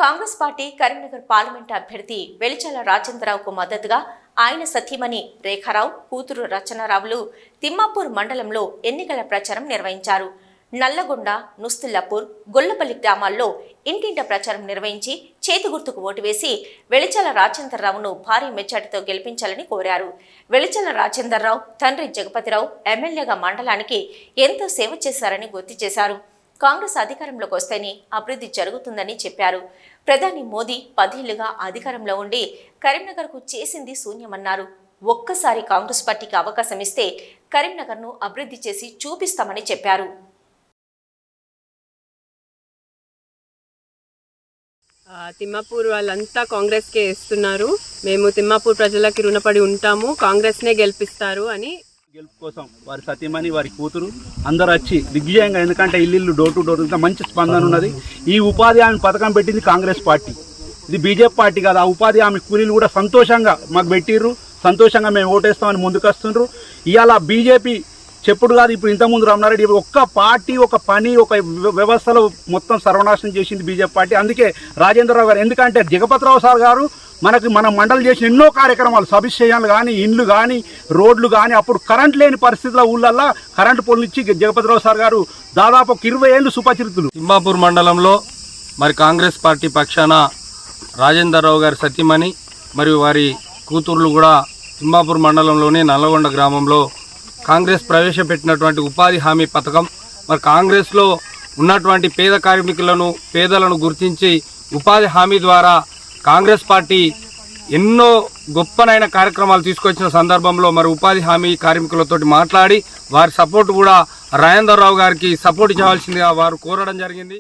Congress party Karimnagar parliament అభ్యర్థి వెలిచల రాజేంద్రరావుకు మద్దతుగా ఆయన సతీమణి రేఖారావు, కూతురు రచనారావులు తిమ్మాపూర్ మండలంలో ఎన్నికల ప్రచారం నిర్వహించారు. నల్లగొండ, నుస్తుల్లాపూర్, గొల్లపల్లి గ్రామాల్లో ఇంటింట ప్రచారం నిర్వహించి చేతి గుర్తుకు ఓటు వేసి వెలిచల రాజేంద్రరావును భారీ మెజార్టీతో గెలిపించాలని కోరారు. వెలిచల రాజేంద్రరావు తండ్రి జగపతిరావు ఎమ్మెల్యేగా మండలానికి ఎంతో సేవ చేశారని గుర్తు చేశారు. కాంగ్రెస్ అధికారంలోకి వస్తేనే అభివృద్ధి జరుగుతుందని చెప్పారు. ప్రధాని మోదీ 10 ఏళ్లుగా అధికారంలో ఉండి కరీంనగర్కు చేసింది శూన్యమన్నారు. ఒక్కసారి కాంగ్రెస్ పార్టీకి అవకాశం ఇస్తే కరీంనగర్ను అభివృద్ధి చేసి చూపిస్తామని చెప్పారు. తిమ్మాపూర్ వాళ్ళంతా కాంగ్రెస్కే వేస్తున్నారు. మేము తిమ్మాపూర్ ప్రజలకి రుణపడి ఉంటాము, కాంగ్రెస్నే గెలిపిస్తారు అని. గెలుపు కోసం వారి సతీమణి, వారి కూతురు అందరూ వచ్చి దిగ్విజయంగా, ఎందుకంటే ఇల్లు డోర్ టు డోర్ మంచి స్పందన ఉన్నది. ఈ ఉపాధి హామీ పథకం పెట్టింది కాంగ్రెస్ పార్టీ, ఇది బీజేపీ పార్టీ కాదు. ఆ ఉపాధి హామీ కూలీలు కూడా సంతోషంగా మాకు పెట్టిర్రు, సంతోషంగా మేము ఓటేస్తామని ముందుకు వస్తుండ్రు. ఇవాళ బీజేపీ చెప్పుడు కాదు, ఇప్పుడు ఇంతకుముందు రమణారెడ్డి ఒక్క పార్టీ, ఒక పని, ఒక వ్యవస్థలో మొత్తం సర్వనాశనం చేసింది బీజేపీ పార్టీ. అందుకే రాజేంద్రరావు గారు, ఎందుకంటే జగపతిరావు సార్ గారు మన మండలి చేసిన ఎన్నో కార్యక్రమాలు, సబ్స్టేషన్లు కానీ, ఇండ్లు కానీ, రోడ్లు కానీ, అప్పుడు కరెంట్ లేని పరిస్థితుల ఊళ్ళల్లో కరెంటు పోలు ఇచ్చి జగపతిరావు సార్ గారు దాదాపు 20 ఏళ్ళు సుపరిచితులు. తిమ్మాపూర్ మండలంలో మరి కాంగ్రెస్ పార్టీ పక్షాన రాజేంద్రరావు గారి సతీమణి మరియు వారి కూతుర్లు కూడా తిమ్మాపూర్ మండలంలోని నల్లగొండ గ్రామంలో కాంగ్రెస్ ప్రవేశపెట్టినటువంటి ఉపాధి హామీ పథకం, మరి కాంగ్రెస్లో ఉన్నటువంటి పేద కార్మికులను, పేదలను గుర్తించి ఉపాధి హామీ ద్వారా కాంగ్రెస్ పార్టీ ఎన్నో గొప్పనైన కార్యక్రమాలు తీసుకొచ్చిన సందర్భంలో మరి ఉపాధి హామీ కార్మికులతో మాట్లాడి వారి సపోర్ట్ కూడా రాజేంద్రరావు గారికి సపోర్ట్ చేయాల్సిందిగా వారు కోరడం జరిగింది.